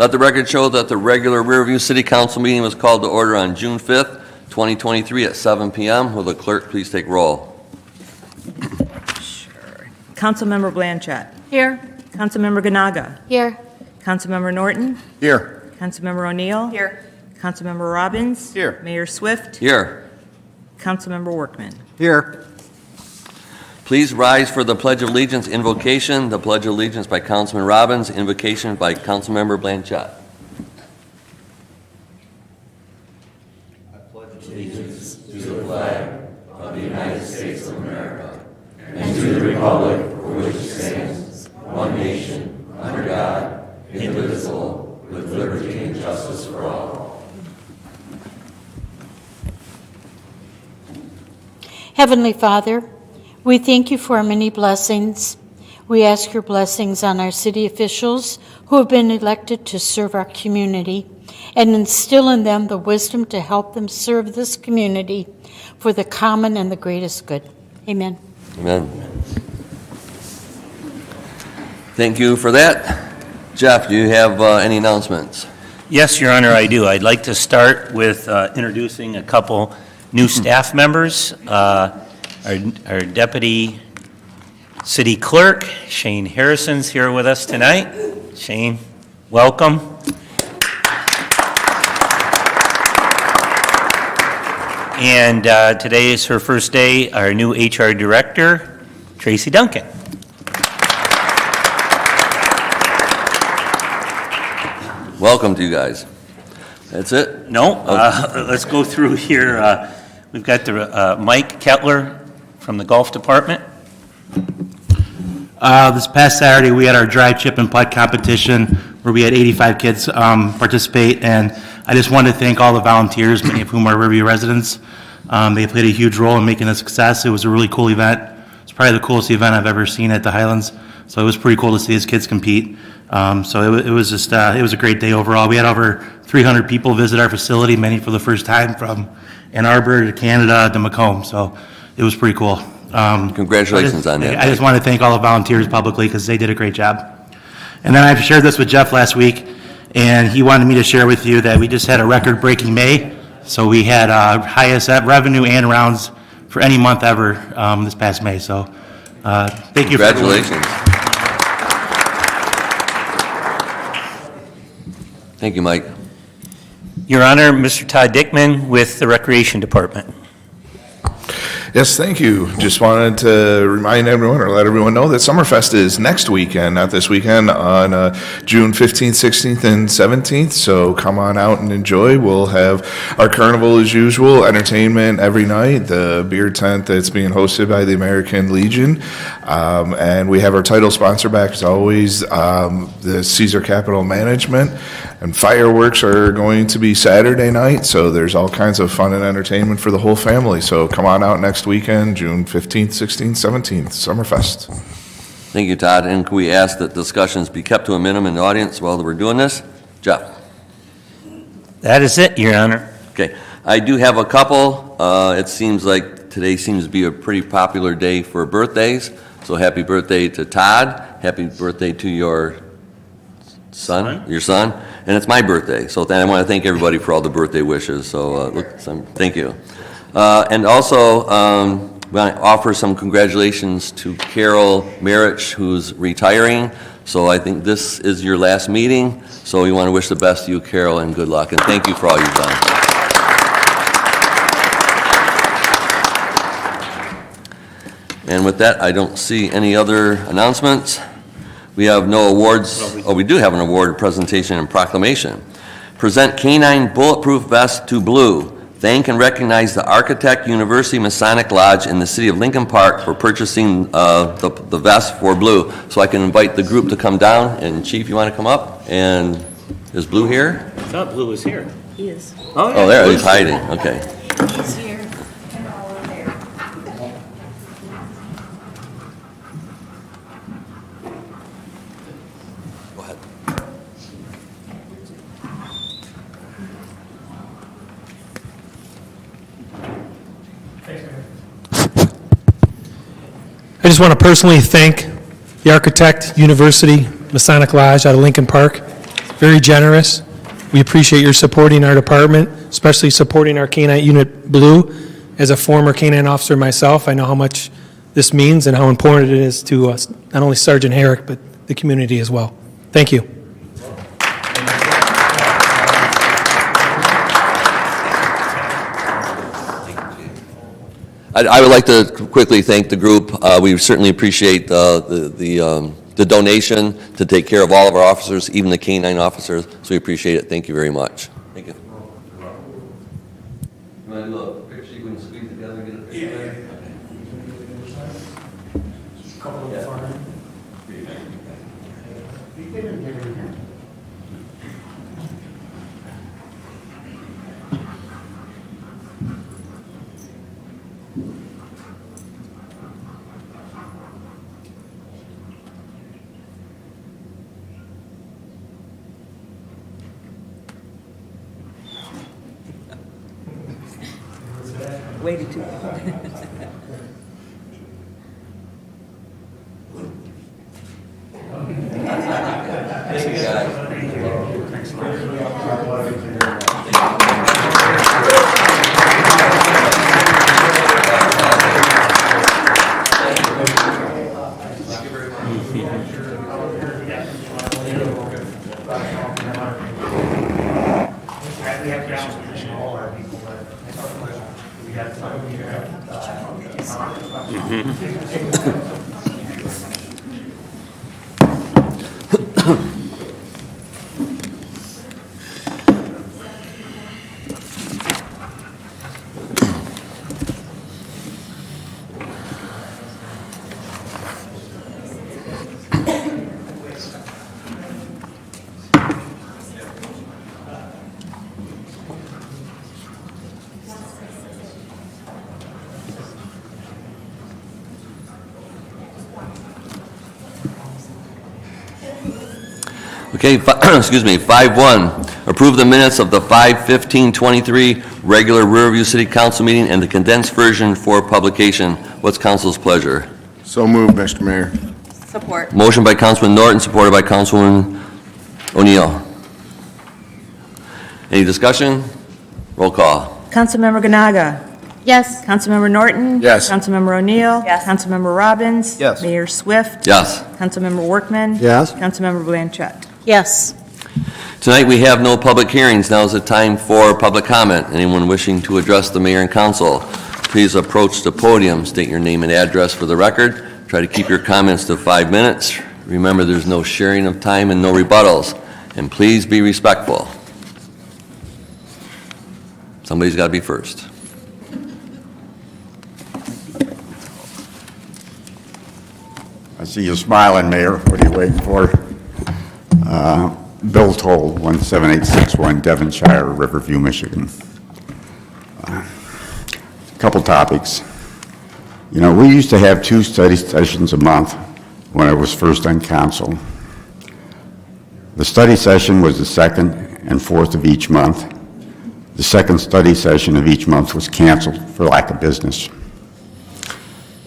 Let the record show that the regular Riverview City Council meeting was called to order on June 5th, 2023 at 7 p.m. Will the clerk please take roll? Sure. Councilmember Blanchett. Here. Councilmember Ganaga. Here. Councilmember Norton. Here. Councilmember O'Neill. Here. Councilmember Robbins. Here. Mayor Swift. Here. Councilmember Workman. Here. Please rise for the Pledge of Allegiance invocation. The Pledge of Allegiance by Councilman Robbins, invocation by Councilmember Blanchett. I pledge allegiance to the flag of the United States of America and to the republic for which it stands, one nation, under God, indivisible, with liberty and justice for all. Heavenly Father, we thank you for our many blessings. We ask your blessings on our city officials who have been elected to serve our community and instill in them the wisdom to help them serve this community for the common and the greatest good. Amen. Amen. Thank you for that. Jeff, do you have any announcements? Yes, Your Honor, I do. I'd like to start with introducing a couple new staff members. Our Deputy City Clerk, Shane Harrison's here with us tonight. Shane, welcome. And today is her first day, our new HR Director, Tracy Duncan. Welcome to you guys. That's it? No, let's go through here. We've got the Mike Kettler from the Golf Department. This past Saturday, we had our dry chip and putt competition where we had 85 kids participate, and I just wanted to thank all the volunteers, many of whom are Riverview residents. They played a huge role in making a success. It was a really cool event. It's probably the coolest event I've ever seen at the Highlands, so it was pretty cool to see these kids compete. So it was just it was a great day overall. We had over 300 people visit our facility, many for the first time, from Ann Arbor to Canada to Macomb, so it was pretty cool. Congratulations on that. I just want to thank all the volunteers publicly because they did a great job. And then I shared this with Jeff last week, and he wanted me to share with you that we just had a record-breaking May. So we had highest revenue and rounds for any month ever this past May. So thank you. Congratulations. Thank you, Mike. Your Honor, Mr. Todd Dickman with the Recreation Department. Yes, thank you. Just wanted to remind everyone or let everyone know that Summerfest is next weekend, not this weekend, on June 15th, 16th, and 17th. So come on out and enjoy. We'll have our carnival as usual, entertainment every night, the beer tent that's being hosted by the American Legion. And we have our title sponsor back as always, the Caesar Capital Management. And fireworks are going to be Saturday night, so there's all kinds of fun and entertainment for the whole family. So come on out next weekend, June 15th, 16th, 17th, Summerfest. Thank you, Todd. And can we ask that discussions be kept to a minimum in the audience while we're doing this? Jeff? That is it, Your Honor. Okay. I do have a couple. It seems like today seems to be a pretty popular day for birthdays. So happy birthday to Todd. Happy birthday to your son. And it's my birthday, so I want to thank everybody for all the birthday wishes. So thank you. And also, I want to offer some congratulations to Carol Marich, who's retiring. So I think this is your last meeting. So we want to wish the best to you, Carol, and good luck. And thank you for all you've done. And with that, I don't see any other announcements. We have no awards. Oh, we do have an award presentation and proclamation. Present K9 Bulletproof Vest to Blue. Thank and recognize the Architect University Masonic Lodge in the city of Lincoln Park for purchasing the vest for Blue. So I can invite the group to come down. And Chief, you want to come up? And is Blue here? I thought Blue was here. He is. Oh, yeah. Oh, there, he's hiding. Okay. He's here. Go ahead. I just want to personally thank the Architect University Masonic Lodge out of Lincoln Park very generous. We appreciate your supporting our department, especially supporting our K-9 Unit Blue. As a former K-9 officer myself, I know how much this means and how important it is to us, not only Sergeant Herrick, but the community as well. Thank you. I would like to quickly thank the group. We certainly appreciate the donation to take care of all of our officers, even the K-9 officers, so we appreciate it. Thank you very much. Thank you. You want to do a picture you can squeeze together and get a picture? Waited too. Okay, excuse me, 5-1, approve the minutes of the 5/15/23 regular Riverview City Council meeting and the condensed version for publication. What's council's pleasure? So moved, Mr. Mayor. Support. Motion by Councilman Norton, supported by Councilwoman O'Neill. Any discussion? Roll call. Councilmember Ganaga. Yes. Councilmember Norton. Yes. Councilmember O'Neill. Yes. Councilmember Robbins. Yes. Mayor Swift. Yes. Councilmember Workman. Yes. Councilmember Blanchett. Yes. Tonight, we have no public hearings. Now is the time for public comment. Anyone wishing to address the mayor and council, please approach the podium, state your name and address for the record. Try to keep your comments to 5 minutes. Remember, there's no sharing of time and no rebuttals. And please be respectful. Somebody's got to be first. I see you smiling, Mayor. What are you waiting for? Bill Toll, 17861 Devonshire, Riverview, Michigan. A couple topics. You know, we used to have 2 study sessions a month when I was first on council. The study session was the 2nd and 4th of each month. The second study session of each month was canceled for lack of business.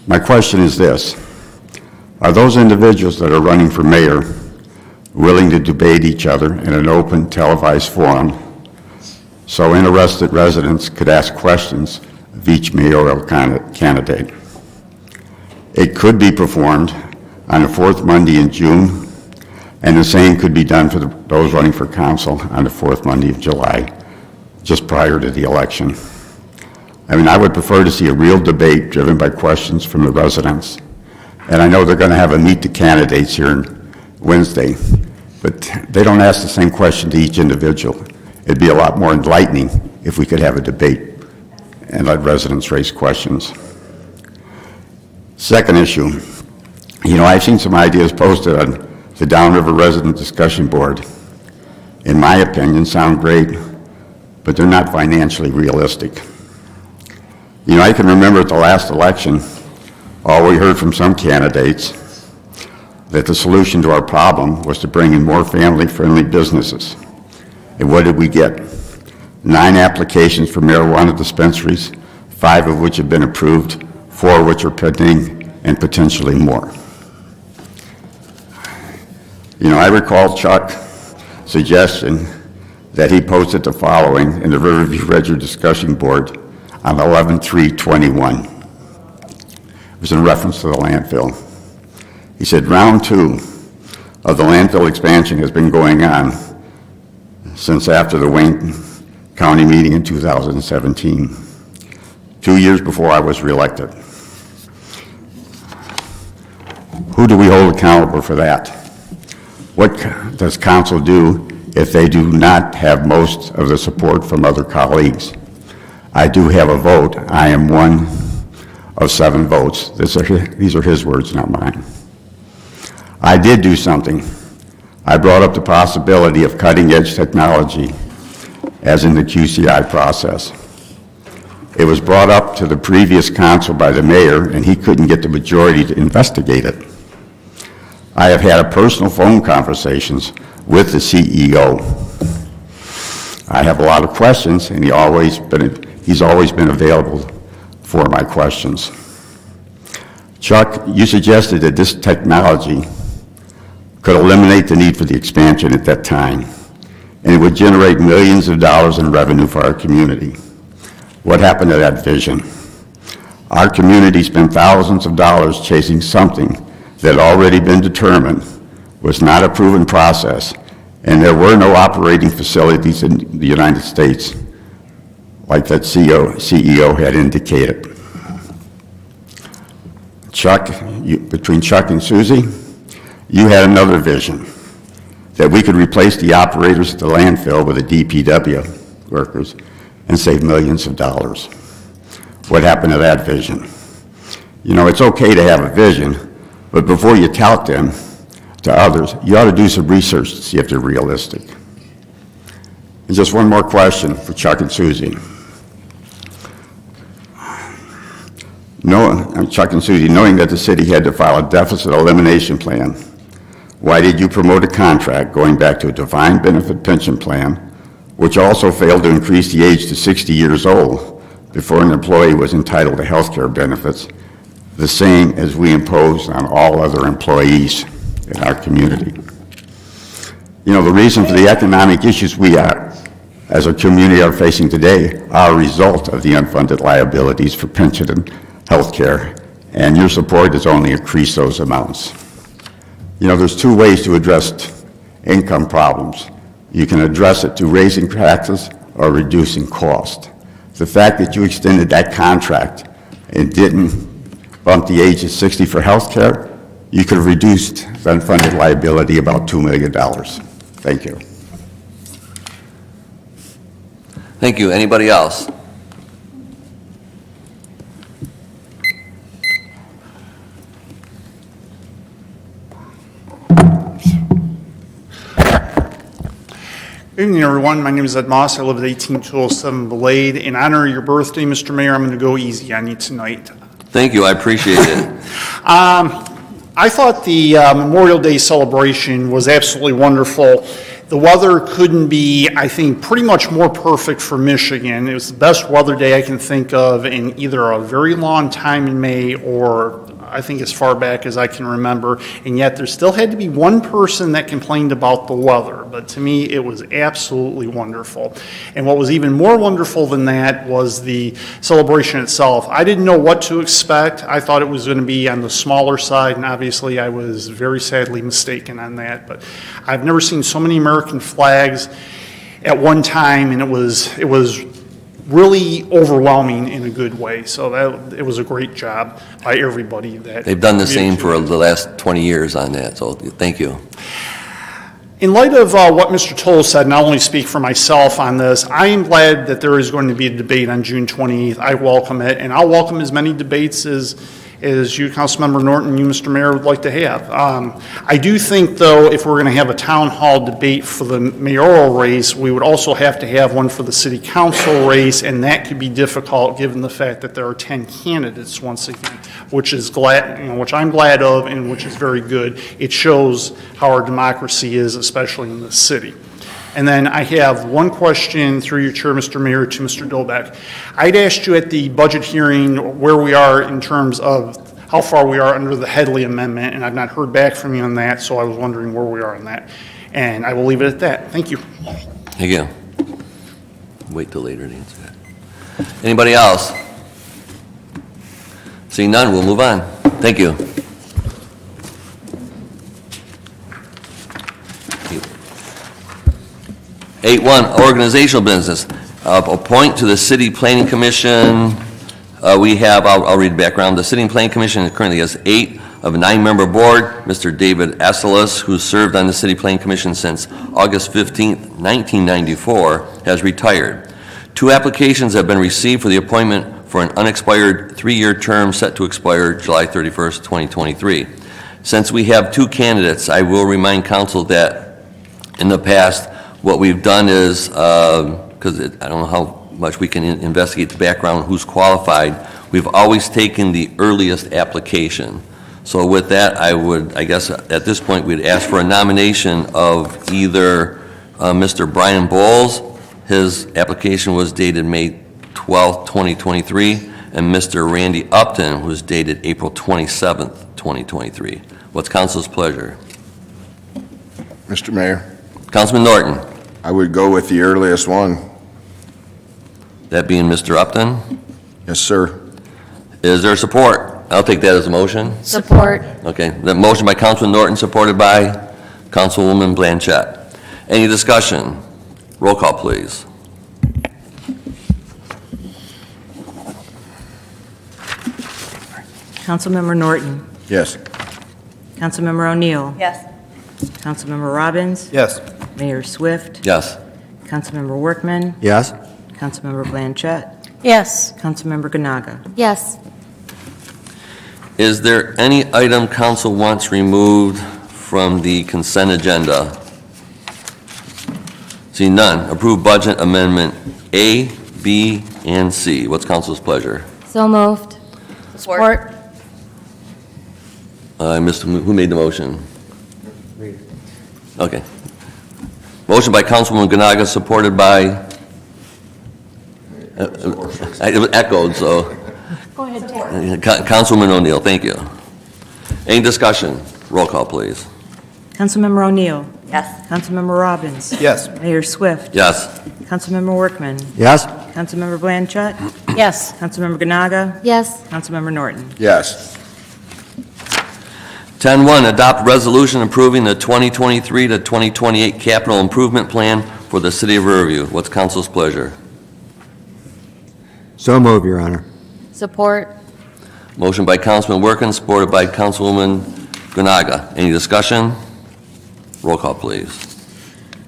My question is this: are those individuals that are running for mayor willing to debate each other in an open televised forum so interested residents could ask questions of each mayoral candidate? It could be performed on the 4th Monday in June, and the same could be done for those running for council on the 4th Monday of July, just prior to the election. I mean, I would prefer to see a real debate driven by questions from the residents. And I know they're going to have a meet the candidates here on Wednesday, but they don't ask the same question to each individual. It'd be a lot more enlightening if we could have a debate and let residents raise questions. Second issue, you know, I've seen some ideas posted on the Downriver Resident Discussion Board. In my opinion, sound great, but they're not financially realistic. You know, I can remember at the last election, all we heard from some candidates that the solution to our problem was to bring in more family-friendly businesses. And what did we get? 9 applications for marijuana dispensaries, 5 of which have been approved, 4 of which are pending, and potentially more. You know, I recall Chuck suggestion that he posted the following in the Riverview Register Discussion Board on 11/3/21. It was in reference to the landfill. He said, round 2 of the landfill expansion has been going on since after the Wayne County meeting in 2017, 2 years before I was reelected. Who do we hold accountable for that? What does council do if they do not have most of the support from other colleagues? I do have a vote. I am one of 7 votes. These are his words, not mine. I did do something. I brought up the possibility of cutting-edge technology, as in the QCI process. It was brought up to the previous council by the mayor, and he couldn't get the majority to investigate it. I have had personal phone conversations with the CEO. I have a lot of questions, and he's always been available for my questions. Chuck, you suggested that this technology could eliminate the need for the expansion at that time, and it would generate millions of dollars in revenue for our community. What happened to that vision? Our community spent thousands of dollars chasing something that had already been determined was not a proven process, and there were no operating facilities in the United States, like that CEO had indicated. Chuck, between Chuck and Susie, you had another vision, that we could replace the operators at the landfill with the DPW workers and save millions of dollars. What happened to that vision? You know, it's okay to have a vision, but before you tout them to others, you ought to do some research to see if they're realistic. And just one more question for Chuck and Susie. Chuck and Susie, knowing that the city had to file a deficit elimination plan, why did you promote a contract going back to a defined benefit pension plan, which also failed to increase the age to 60 years old before an employee was entitled to health care benefits, the same as we imposed on all other employees in our community? You know, the reason for the economic issues we as a community are facing today are a result of the unfunded liabilities for pension and health care, and your support has only increased those amounts. You know, there's 2 ways to address income problems. You can address it through raising taxes or reducing cost. The fact that you extended that contract and didn't bump the age to 60 for health care, you could have reduced the unfunded liability about $2 million. Thank you. Thank you. Anybody else? Good evening, everyone. My name is Ed Moss. I live at 18207 Blade. In honor of your birthday, Mr. Mayor, I'm going to go easy on you tonight. Thank you. I appreciate it. I thought the Memorial Day celebration was absolutely wonderful. The weather couldn't be, I think, pretty much more perfect for Michigan. It was the best weather day I can think of in either a very long time in May or I think as far back as I can remember, and yet there still had to be one person that complained about the weather, but to me it was absolutely wonderful. And what was even more wonderful than that was the celebration itself. I didn't know what to expect. I thought it was going to be on the smaller side, and obviously I was very sadly mistaken on that, but I've never seen so many American flags at one time, and it was really overwhelming in a good way. So it was a great job by everybody. They've done the same for the last 20 years on that, so thank you. In light of what Mr. Toll said, and I'll only speak for myself on this, I am glad that there is going to be a debate on June 28th. I welcome it, and I'll welcome as many debates as you, Councilmember Norton, you, Mr. Mayor, would like to have. I do think, though, if we're going to have a town hall debate for the mayoral race, we would also have to have one for the city council race, and that could be difficult given the fact that there are 10 candidates once again, which I'm glad of and which is very good. It shows how our democracy is, especially in the city. And then I have one question through your chair, Mr. Mayor, to Mr. Dolbeck. I'd asked you at the budget hearing where we are in terms of how far we are under the Headley Amendment, and I've not heard back from you on that, so I was wondering where we are on that. And I will leave it at that. Thank you. Thank you. Wait till later to answer that. Anybody else? Seeing none, we'll move on. Thank you. 8.1, organizational business. Appoint to the City Planning Commission. We have, I'll read background. The City Planning Commission currently has 8 of a 9-member board. Mr. David Esselis, who served on the City Planning Commission since August 15th, 1994, has retired. 2 applications have been received for the appointment for an unexpired 3-year term set to expire July 31st, 2023. Since we have 2 candidates, I will remind council that in the past, what we've done is, because I don't know how much we can investigate the background, who's qualified, we've always taken the earliest application. So with that, I guess at this point, we'd ask for a nomination of either Mr. Brian Bowles, his application was dated May 12th, 2023, and Mr. Randy Upton, who was dated April 27th, 2023. What's council's pleasure? Mr. Mayor, Councilman Norton, I would go with the earliest one. that being Mr. Upton. Yes, sir. Is there support? I'll take that as a motion. Support. Okay, the motion by Councilman Norton, supported by Councilwoman Blanchett. Any discussion? Roll call, please. Councilmember Norton. Yes. Councilmember O'Neill. Yes. Councilmember Robbins. Yes. Mayor Swift. Yes. Councilmember Workman. Yes. Councilmember Blanchett. Yes. Councilmember Ganaga. Yes. Is there any item council wants removed from the consent agenda? See none. Approve budget amendment A, B, and C. What's council's pleasure? So moved. Support. Who made the motion? Okay. Motion by Councilwoman Ganaga, supported by, it was echoed, so. Go ahead, Terry. Councilwoman O'Neill, thank you. Any discussion? Roll call, please. Councilmember O'Neill. Yes. Councilmember Robbins. Yes. Mayor Swift. Yes. Councilmember Workman. Yes. Councilmember Blanchett. Yes. Councilmember Ganaga. Yes. Councilmember Norton. Yes. 10.1, adopt resolution approving the 2023 to 2028 capital improvement plan for the city of Riverview. What's council's pleasure? So move, Your Honor. Support. Motion by Councilman Workman, supported by Councilwoman Ganaga. Any discussion? Roll call, please.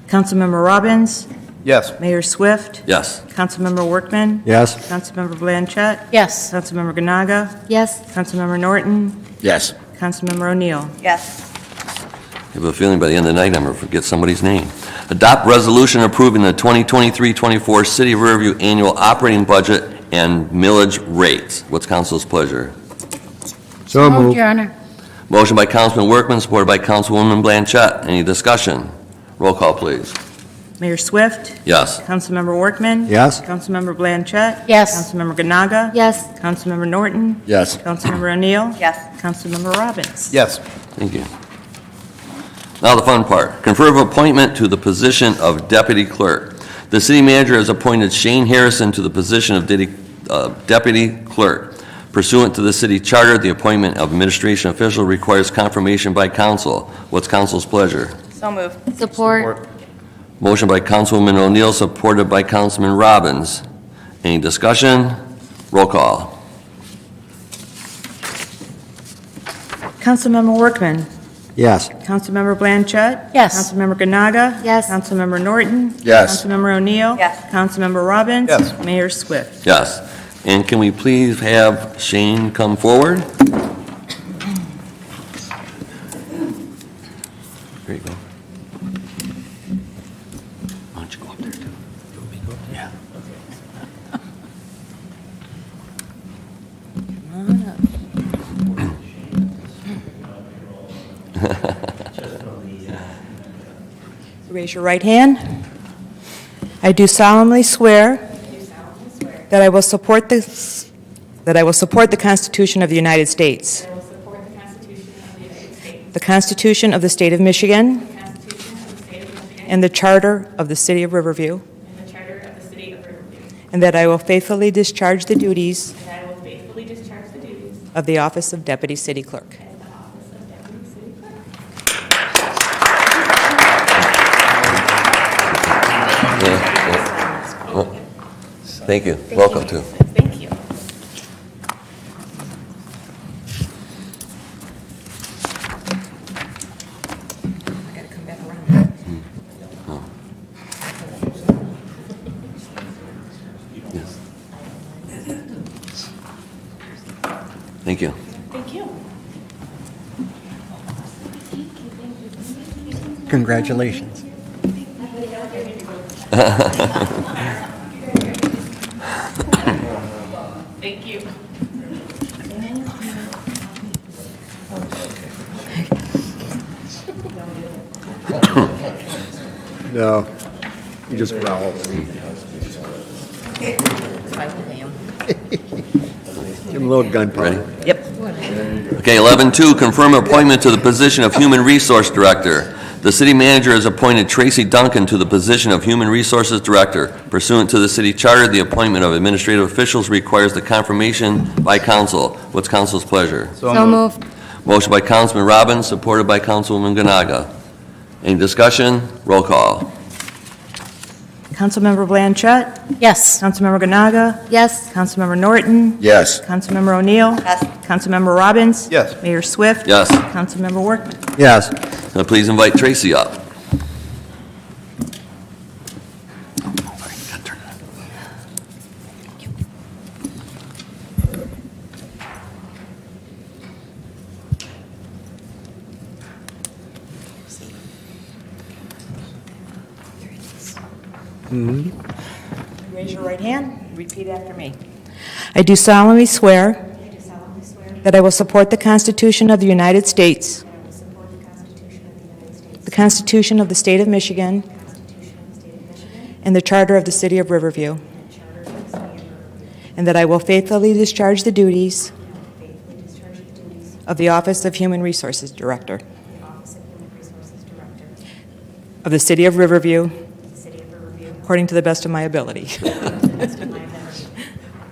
Councilmember Robbins. Yes. Mayor Swift. Yes. Councilmember Workman. Yes. Councilmember Blanchett. Yes. Councilmember Ganaga. Yes. Councilmember Norton. Yes. Councilmember O'Neill. Yes. I have a feeling by the end of the night I'm going to forget somebody's name. Adopt resolution approving the 2023-24 City of Riverview annual operating budget and millage rates. What's council's pleasure? So Moved, move. Your Honor. Motion by Councilman Workman, supported by Councilwoman Blanchett. Any discussion? Roll call, please. Mayor Swift. Yes. Councilmember Workman. Yes. Councilmember Blanchett. Yes. Councilmember Ganaga. Yes. Councilmember Norton. Yes. Councilmember O'Neill. Yes. Councilmember Robbins. Yes. Thank you. Now the fun part. Confirm appointment to the position of deputy clerk. The city manager has appointed Shane Harrison to the position of deputy clerk. Pursuant to the city charter, the appointment of administration official requires confirmation by council. What's council's pleasure? So moved. Support. Motion by Councilwoman O'Neill, supported by Councilman Robbins. Any discussion? Roll call. Councilmember Workman. Yes. Councilmember Blanchett. Yes. Councilmember Ganaga. Yes. Councilmember Norton. Yes. Councilmember O'Neill. Yes. Councilmember Robbins. Yes. Mayor Swift. Yes. And can we please have Shane come forward? There you go. Why don't you go up there, too? You want me to go up there? Yeah. Raise your right hand. I do solemnly swear that I will support the Constitution of the United States, the Constitution of the State of Michigan, and the Charter of the City of Riverview, and the Charter of the City of Riverview, and that I will faithfully discharge the duties and I will faithfully discharge the duties of the office of Deputy City Clerk. as the office of Deputy City Clerk. Thank you. Welcome to. Thank you. Thank you. Thank you. Congratulations. Thank you. No, you just growled. Give him a little gunpowder. Ready? Okay, 11.2, confirm appointment to the position of Human Resource Director. The city manager has appointed Tracy Duncan to the position of Human Resources Director. Pursuant to the city charter, the appointment of administrative officials requires the confirmation by council. What's council's pleasure? So moved. Motion by Councilman Robbins, supported by Councilwoman Ganaga. Any discussion? Roll call. Councilmember Blanchett? Yes. Councilmember Ganaga? Yes. Councilmember Norton? Yes. Councilmember O'Neill? Yes. Councilmember Robbins? Yes. Mayor Swift? Yes. Councilmember Workman? Yes. Now please invite Tracy up. Raise your right hand. Repeat after me. I do solemnly swear that I will support the Constitution of the United States, the Constitution of the State of Michigan, and the Charter of the City of Riverview, and that I will faithfully discharge the duties of the Office of Human Resources Director of the City of Riverview, according to the best of my ability.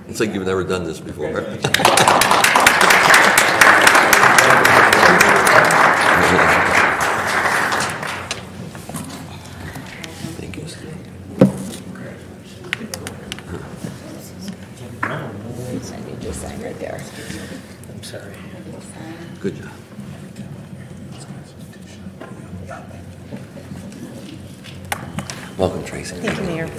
It's like you've never done this before. Thank you. Just sign right there. Good job. Welcome, Tracy. Thank you, Mayor.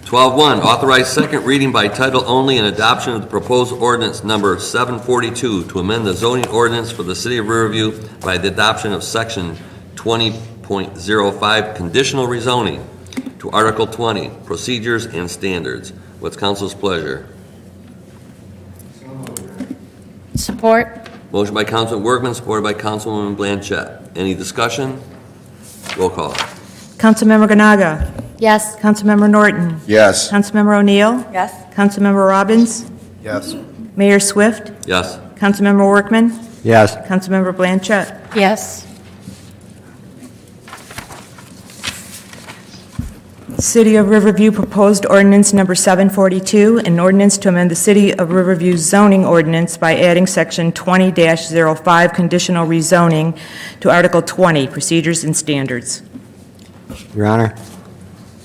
12.1, authorize second reading by title only and adoption of the proposed ordinance number 742 to amend the zoning ordinance for the city of Riverview by the adoption of section 20.05 conditional rezoning to Article 20, procedures and standards. What's council's pleasure? Support. Motion by Councilman Workman, supported by Councilwoman Blanchett. Any discussion? Roll call. Councilmember Ganaga. Yes. Councilmember Norton. Yes. Councilmember O'Neill. Yes. Councilmember Robbins. Yes. Mayor Swift. Yes. Councilmember Workman. Yes. Councilmember Blanchett. Yes. City of Riverview proposed ordinance number 742, an ordinance to amend the City of Riverview zoning ordinance by adding section 20-05 conditional rezoning to Article 20, procedures and standards. Your Honor,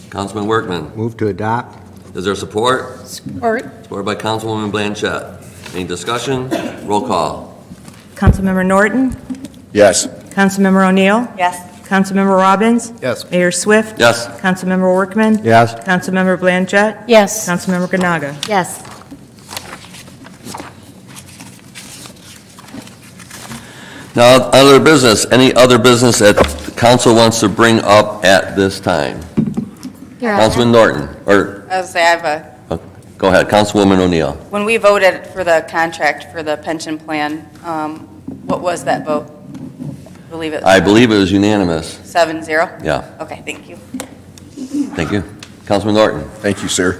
Councilman Workman. move to adopt. Is there support? Support. Supported by Councilwoman Blanchett. Any discussion? Roll call. Councilmember Norton. Yes. Councilmember O'Neill. Yes. Councilmember Robbins. Yes. Mayor Swift. Yes. Councilmember Workman. Yes. Councilmember Blanchett. Yes. Councilmember Ganaga. Yes. Now, other business, any other business that the council wants to bring up at this time? Your Honor. Councilman Norton, or, I was say, I have a, go ahead, Councilwoman O'Neill. when we voted for the contract for the pension plan, what was that vote? believe it. I believe it was unanimous. 7-0? Yeah, Okay, thank you. thank you. Councilman Norton. Thank you, sir.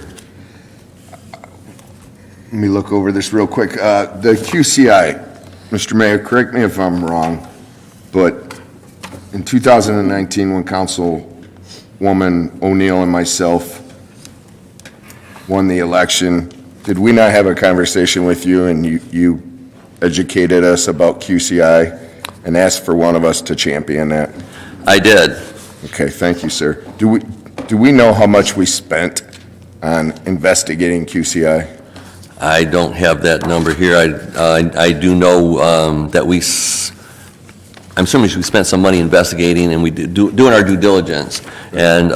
Let me look over this real quick. The QCI, Mr. Mayor, correct me if I'm wrong, but in 2019, when Councilwoman O'Neill and myself won the election, did we not have a conversation with you and you educated us about QCI and asked for one of us to champion that? I did. Okay, thank you, sir. Do we know how much we spent on investigating QCI? I don't have that number here. I do know that I'm assuming we spent some money investigating and we doing our due diligence. And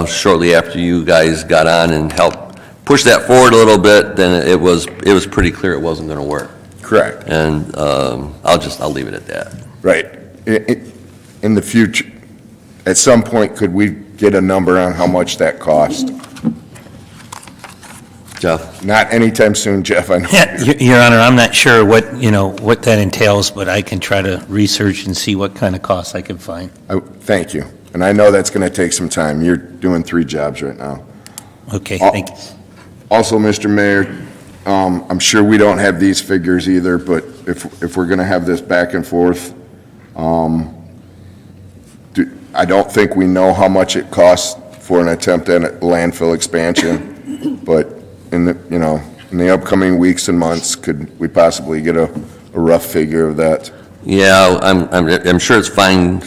shortly after you guys got on and helped push that forward a little bit, then it was pretty clear it wasn't going to work. Correct. And I'll leave it at that. Right. In the future, at some point, could we get a number on how much that cost? Jeff? Not anytime soon, Jeff, I know. Yeah, Your Honor, I'm not sure what that entails, but I can try to research and see what kind of costs I can find. Thank you. And I know that's going to take some time. You're doing 3 jobs right now. Okay, thank you. Also, Mr. Mayor, I'm sure we don't have these figures either, but if we're going to have this back and forth, I don't think we know how much it costs for an attempt at a landfill expansion, but in the upcoming weeks and months, could we possibly get a rough figure of that? Yeah, I'm sure it's fine,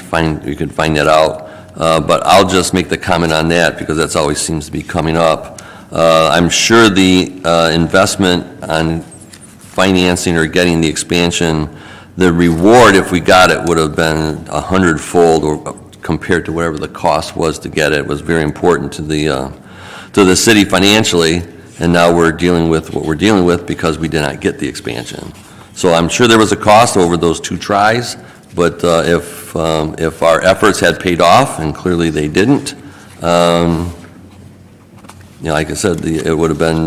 you can find that out. But I'll just make the comment on that because that's always seems to be coming up. I'm sure the investment on financing or getting the expansion, the reward, if we got it, would have been 100-fold or compared to whatever the cost was to get it. It was very important to the city financially, and now we're dealing with what we're dealing with because we did not get the expansion. So I'm sure there was a cost over those 2 tries, but if our efforts had paid off, and clearly they didn't, like I said, it would have been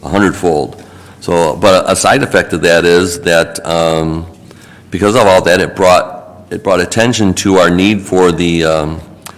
100-fold. So, but a side effect of that is that because of all that, it brought attention to our need for the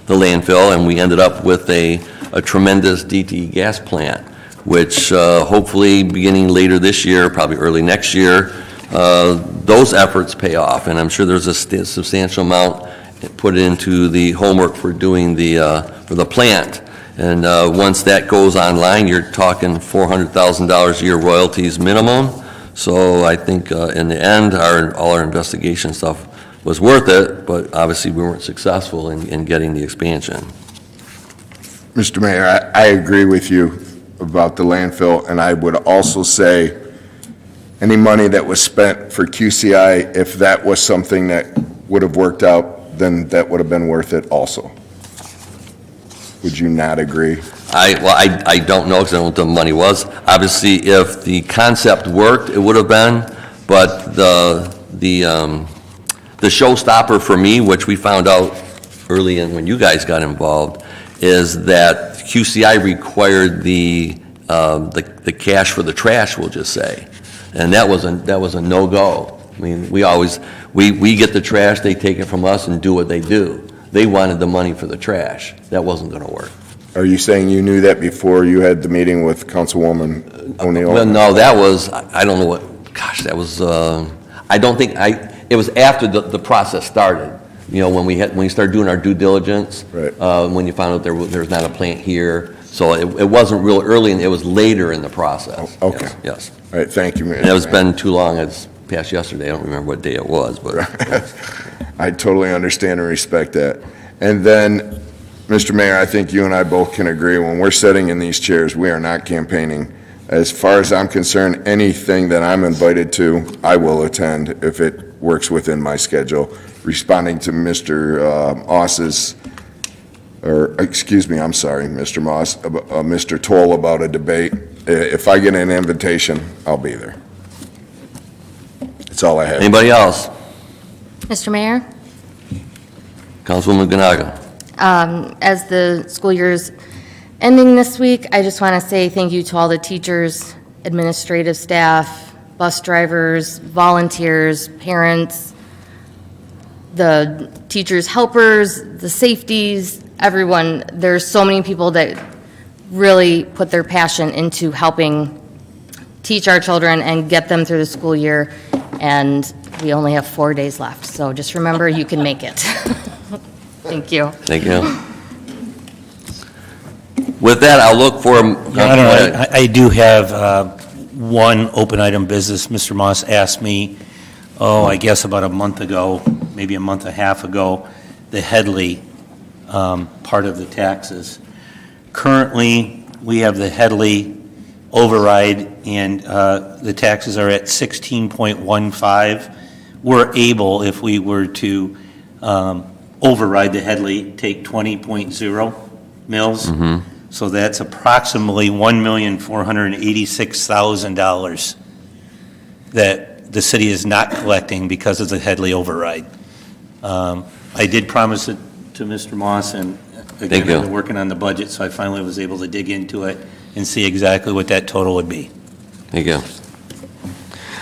landfill, and we ended up with a tremendous DTE gas plant, which hopefully beginning later this year, probably early next year, those efforts pay off. And I'm sure there's a substantial amount put into the homework for doing for the plant. And once that goes online, you're talking $400,000 a year royalties minimum. So I think in the end, all our investigation stuff was worth it, but obviously we weren't successful in getting the expansion. Mr. Mayor, I agree with you about the landfill, and I would also say any money that was spent for QCI, if that was something that would have worked out, then that would have been worth it also. Would you not agree? I don't know because I don't know what the money was. Obviously, if the concept worked, it would have been, but the showstopper for me, which we found out early in when you guys got involved, is that QCI required the cash for the trash, we'll just say, and that was a no-go. I mean, we get the trash, they take it from us and do what they do. They wanted the money for the trash. That wasn't going to work. Are you saying you knew that before you had the meeting with Councilwoman O'Neill? Well, no, that was, I don't know what, gosh, that was, I don't think, it was after the process started. When we started doing our due diligence, right. When you found out there's not a plant here. So it wasn't real early, and it was later in the process. Oh, okay. Yes. All right, thank you, Mayor. And it's been too long. It's past yesterday. I don't remember what day it was, but. I totally understand and respect that. And then, Mr. Mayor, I think you and I both can agree, when we're sitting in these chairs, we are not campaigning. As far as I'm concerned, anything that I'm invited to, I will attend if it works within my schedule. Responding to Mr. Mr. Moss, Mr. Toll about a debate, if I get an invitation, I'll be there. That's all I have. Anybody else? Mr. Mayor, Councilwoman Ganaga. as the school year's ending this week, I just want to say thank you to all the teachers, administrative staff, bus drivers, volunteers, parents, the teachers' helpers, the safeties, everyone. There's so many people that really put their passion into helping teach our children and get them through the school year. And we only have 4 days left, so just remember, you can make it. Thank you. Thank you. With that, I'll look for... Your Honor, I do have one open item business. Mr. Moss asked me, I guess about a month ago, maybe a month and a half ago, the Headley part of the taxes. Currently, we have the Headley override, and the taxes are at 16.15. We're able, if we were to override the Headley, take 20.0 mils. So that's approximately $1,486,000 that the city is not collecting because of the Headley override. I did promise it to Mr. Moss, and again, you. I've been working on the budget, so I finally was able to dig into it and see exactly what that total would be. Thank you.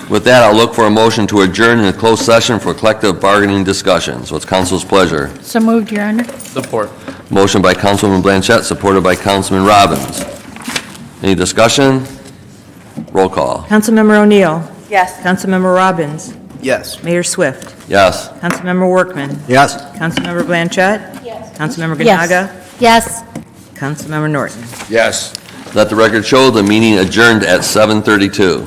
With that, I'll look for a motion to adjourn in a closed session for collective bargaining discussions. What's council's pleasure? So moved, Your Honor. Support. Motion by Councilwoman Blanchett, supported by Councilman Robbins. Any discussion? Roll call. Councilmember O'Neill. Yes. Councilmember Robbins. Yes. Mayor Swift. Yes. Councilmember Workman. Yes. Councilmember Blanchett. Yes. Councilmember Yes. Ganaga. Yes. Councilmember Norton. Yes. Let the record show the meeting adjourned at 7:32.